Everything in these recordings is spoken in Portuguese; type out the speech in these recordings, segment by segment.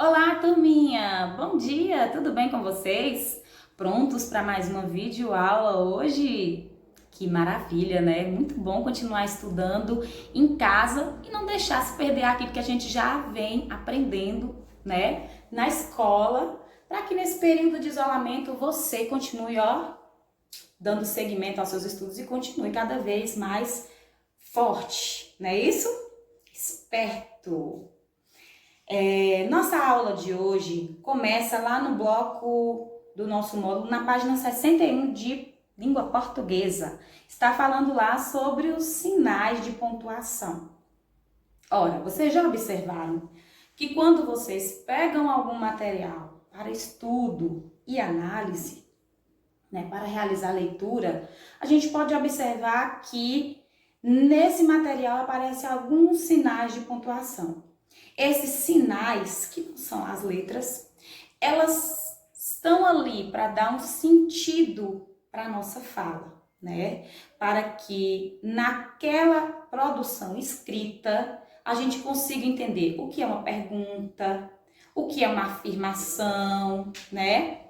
Olá, turminha! Bom dia! Tudo bem com vocês? Prontos para mais uma videoaula hoje? Que maravilha, né? Muito bom continuar estudando em casa e não deixar se perder aquilo que a gente já vem aprendendo, né? Na escola, para que nesse período de isolamento você continue, dando seguimento aos seus estudos e continue cada vez mais forte, não é isso? Esperto! Nossa aula de hoje começa lá no bloco do nosso módulo, na página 61 de língua portuguesa. Está falando lá sobre os sinais de pontuação. Ora, vocês já observaram que quando vocês pegam algum material para estudo e análise, né, para realizar leitura, a gente pode observar que nesse material aparecem alguns sinais de pontuação. Esses sinais, que não são as letras, elas estão ali para dar um sentido para a nossa fala, né? Para que naquela produção escrita a gente consiga entender o que é uma pergunta, o que é uma afirmação, né?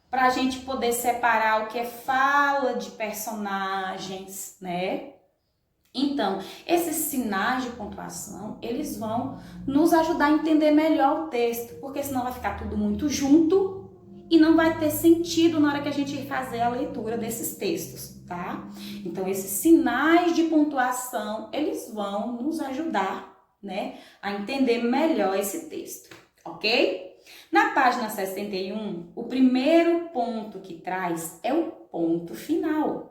Para a gente poder separar o que é fala de personagens, né? Então, esses sinais de pontuação, eles vão nos ajudar a entender melhor o texto, porque senão vai ficar tudo muito junto e não vai ter sentido na hora que a gente fazer a leitura desses textos, tá? Então, esses sinais de pontuação, eles vão nos ajudar, né, a entender melhor esse texto, ok? Na página 61, o primeiro ponto que traz é o ponto final.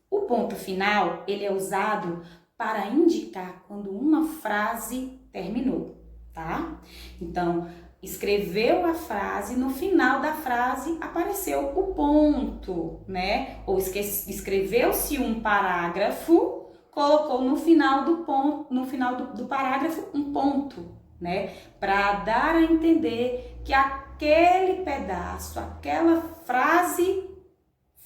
O ponto final, ele é usado para indicar quando uma frase terminou, tá? Então, escreveu a frase, no final da frase apareceu o ponto, né? Ou escreveu-se um parágrafo, colocou no final do ponto, no final do parágrafo um ponto, né? Para dar a entender que aquele pedaço, aquela frase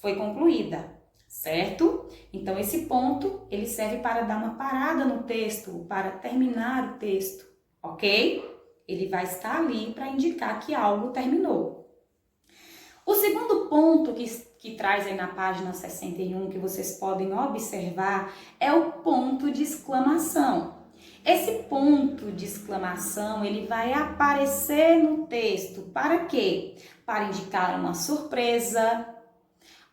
foi concluída. Certo? Então, esse ponto, ele serve para dar uma parada no texto, para terminar o texto, ok? Ele vai estar ali para indicar que algo terminou. O segundo ponto que traz aí na página 61, que vocês podem observar, é o ponto de exclamação. Esse ponto de exclamação, ele vai aparecer no texto para quê? Para indicar uma surpresa,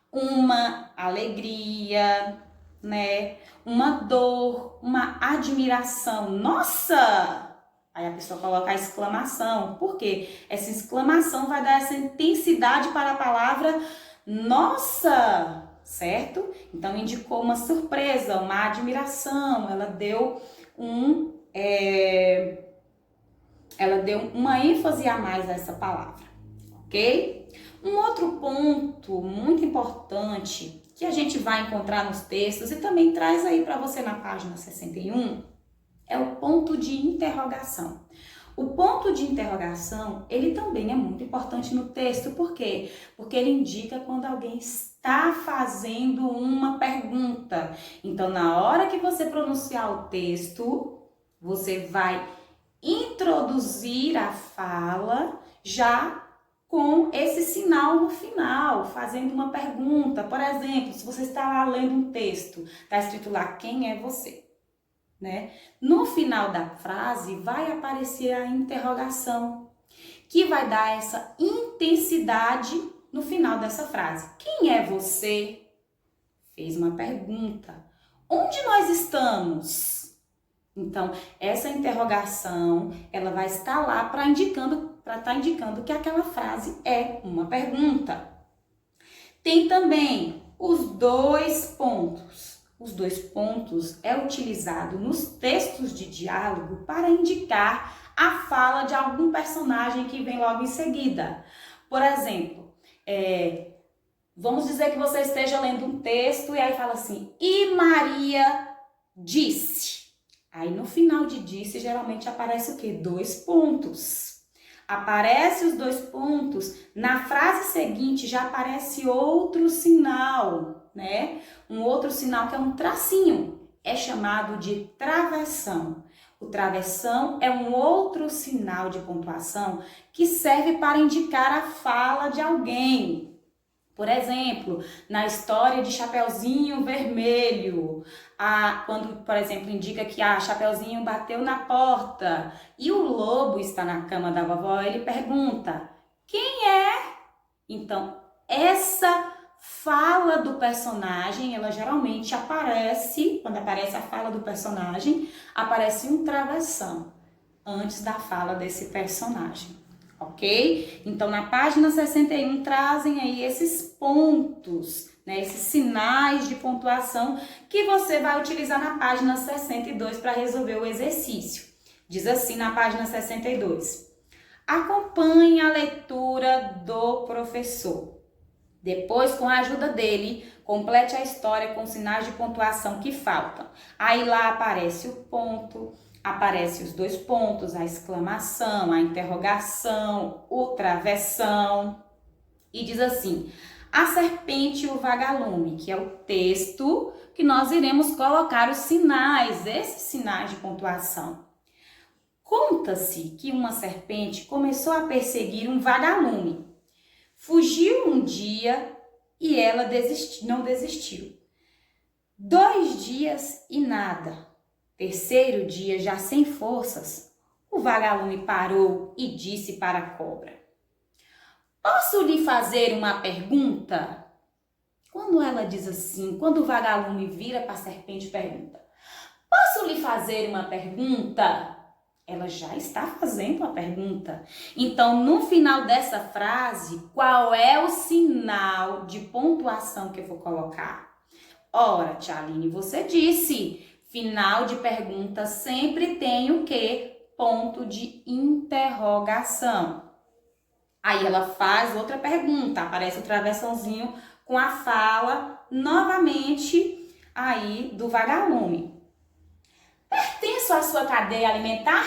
uma alegria, né? Uma dor, uma admiração. Nossa! Aí a pessoa coloca a exclamação. Por quê? Essa exclamação vai dar essa intensidade para a palavra nossa, certo? Então indicou uma surpresa, uma admiração. Ela deu uma ênfase a mais a essa palavra, ok? Um outro ponto muito importante que a gente vai encontrar nos textos e também traz aí para você na página 61 é o ponto de interrogação. O ponto de interrogação, ele também é muito importante no texto, por quê? Porque ele indica quando alguém está fazendo uma pergunta. Então, na hora que você pronunciar o texto, você vai introduzir a fala já com esse sinal no final, fazendo uma pergunta. Por exemplo, se você está lá lendo um texto, está escrito lá, quem é você? Né? No final da frase vai aparecer a interrogação, que vai dar essa intensidade no final dessa frase. Quem é você? Fez uma pergunta. Onde nós estamos? Então, essa interrogação, ela vai estar lá para estar indicando que aquela frase é uma pergunta. Tem também os dois pontos. Os dois pontos é utilizado nos textos de diálogo para indicar a fala de algum personagem que vem logo em seguida. Por exemplo, vamos dizer que você esteja lendo um texto e aí fala assim, e Maria disse. Aí no final de disse, geralmente aparece o quê? Dois pontos. Aparece os dois pontos, na frase seguinte já aparece outro sinal, né? Um outro sinal que é um tracinho, é chamado de travessão. O travessão é um outro sinal de pontuação que serve para indicar a fala de alguém. Por exemplo, na história de Chapeuzinho Vermelho, quando, por exemplo, indica que Chapeuzinho bateu na porta e o lobo está na cama da vovó, ele pergunta: quem é? Então, essa fala do personagem, ela geralmente aparece, quando aparece a fala do personagem, aparece um travessão antes da fala desse personagem, ok? Então, na página 61 trazem aí esses pontos, né, esses sinais de pontuação que você vai utilizar na página 62 para resolver o exercício. Diz assim na página 62: acompanhe a leitura do professor. Depois, com a ajuda dele, complete a história com sinais de pontuação que faltam. Aí lá aparece o ponto, aparece os 2 pontos, a exclamação, a interrogação, o travessão. E diz assim: a serpente e o vagalume, que é o texto que nós iremos colocar os sinais, esses sinais de pontuação. Conta-se que uma serpente começou a perseguir um vagalume. Fugiu um dia e ela não desistiu. 2 dias e nada. 3º dia, já sem forças, o vagalume parou e disse para a cobra: posso lhe fazer uma pergunta? Quando ela diz assim, quando o vagalume vira para a serpente e pergunta: posso lhe fazer uma pergunta? Ela já está fazendo a pergunta. Então, no final dessa frase, qual é o sinal de pontuação que eu vou colocar? Ora, Tia Aline, você disse, final de pergunta sempre tem o quê? Ponto de interrogação. Aí ela faz outra pergunta, aparece o travessãozinho com a fala novamente aí do vagalume. Pertenço à sua cadeia alimentar?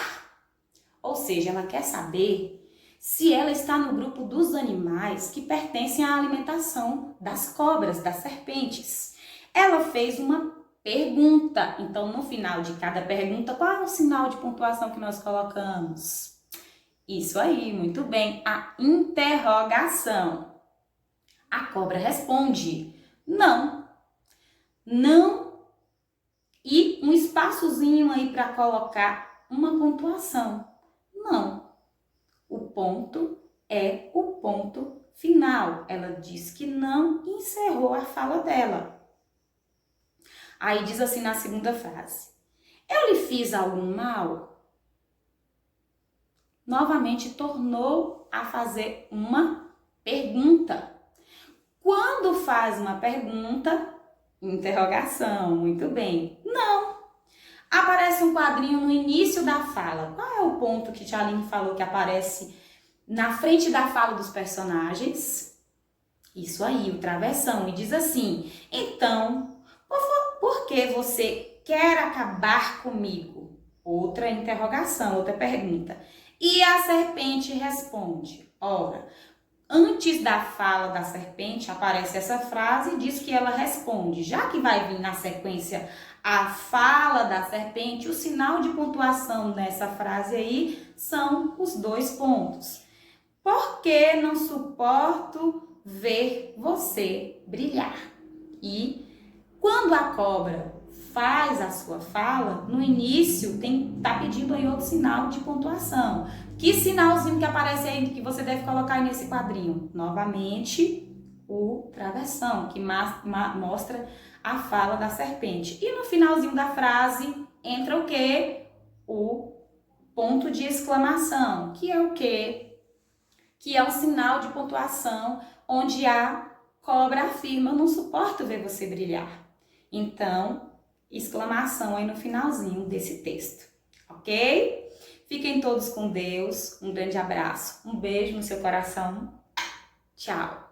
Ou seja, ela quer saber se ela está no grupo dos animais que pertencem à alimentação das cobras, das serpentes. Ela fez uma pergunta. Então, no final de cada pergunta, qual é o sinal de pontuação que nós colocamos? Isso aí, muito bem, a interrogação. A cobra responde: não. Não. E um espaçozinho aí para colocar uma pontuação. Não. O ponto é o ponto final. Ela diz que não e encerrou a fala dela. Aí diz assim na segunda frase: eu lhe fiz algum mal? Novamente tornou a fazer uma pergunta. Quando faz uma pergunta, interrogação, muito bem. Não. Aparece um quadrinho no início da fala. Qual é o ponto que Tia Aline falou que aparece na frente da fala dos personagens? Isso aí, o travessão. E diz assim: então, por que você quer acabar comigo? Outra interrogação, outra pergunta. E a serpente responde: ora, antes da fala da serpente aparece essa frase e diz que ela responde. Já que vai vir na sequência a fala da serpente, o sinal de pontuação nessa frase aí são os 2 pontos. Porque não suporto ver você brilhar. E quando a cobra faz a sua fala, no início tá pedindo aí outro sinal de pontuação. Que sinalzinho que aparece aí que você deve colocar aí nesse quadrinho? Novamente, o travessão, que mostra a fala da serpente. E no finalzinho da frase entra o quê? O ponto de exclamação, que é o quê? Que é um sinal de pontuação onde a cobra afirma: eu não suporto ver você brilhar. Então, exclamação aí no finalzinho desse texto, ok? Fiquem todos com Deus, um grande abraço, um beijo no seu coração, tchau!